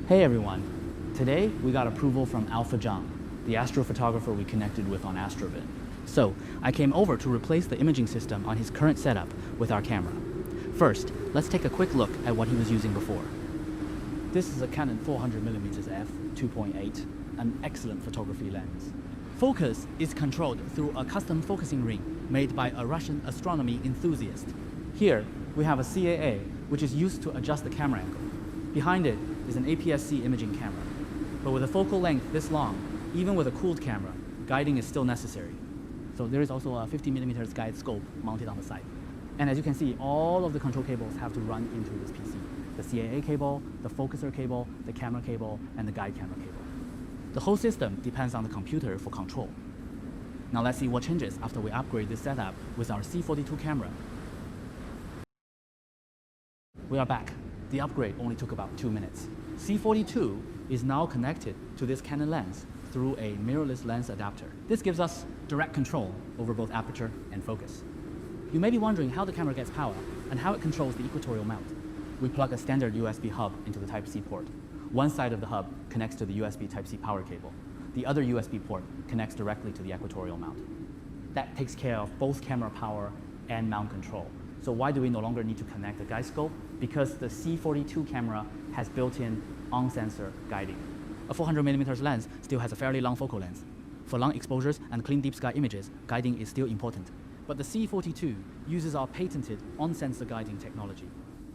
Hey everyone, today we got approval from Alpha Zhang, the astrophotographer we connected with on Astrovid. So I came over to replace the imaging system on his current setup with our camera. First, let's take a quick look at what he was using before. This is a Canon 400mm f 2.8, an excellent photography lens. Focus is controlled through a custom focusing ring made by a Russian astronomy enthusiast. Here we have a CAA, which is used to adjust the camera angle. Behind it is an APS-C imaging camera. But with a focal length this long, even with a cooled camera, guiding is still necessary. So there is also a 50mm guide scope mounted on the side. And as you can see, all of the control cables have to run into this PC. The CAA cable, the focuser cable, the camera cable, and the guide camera cable. The whole system depends on the computer for control. Now let's see what changes after we upgrade this setup with our C42 camera. We are back. The upgrade only took about 2 minutes. C42 is now connected to this Canon lens through a mirrorless lens adapter. This gives us direct control over both aperture and focus. You may be wondering how the camera gets power and how it controls the equatorial mount. We plug a standard USB hub into the Type-C port. One side of the hub connects to the USB Type-C power cable. The other USB port connects directly to the equatorial mount. That takes care of both camera power and mount control. So why do we no longer need to connect the guide scope? Because the C42 camera has built-in on-sensor guiding. A 400mm lens still has a fairly long focal length. For long exposures and clean deep sky images, guiding is still important. But the C42 uses our patented on-sensor guiding technology.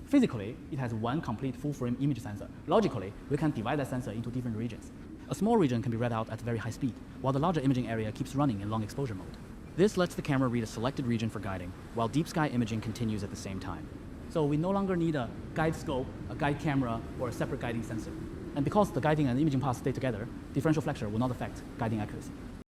Physically, it has one complete full-frame image sensor. Logically, we can divide that sensor into different regions. A small region can be read out at very high speed, while the larger imaging area keeps running in long exposure mode. This lets the camera read a selected region for guiding, while deep sky imaging continues at the same time. So we no longer need a guide scope, a guide camera, or a separate guiding sensor. And because the guiding and imaging paths stay together, differential flexure will not affect guiding accuracy.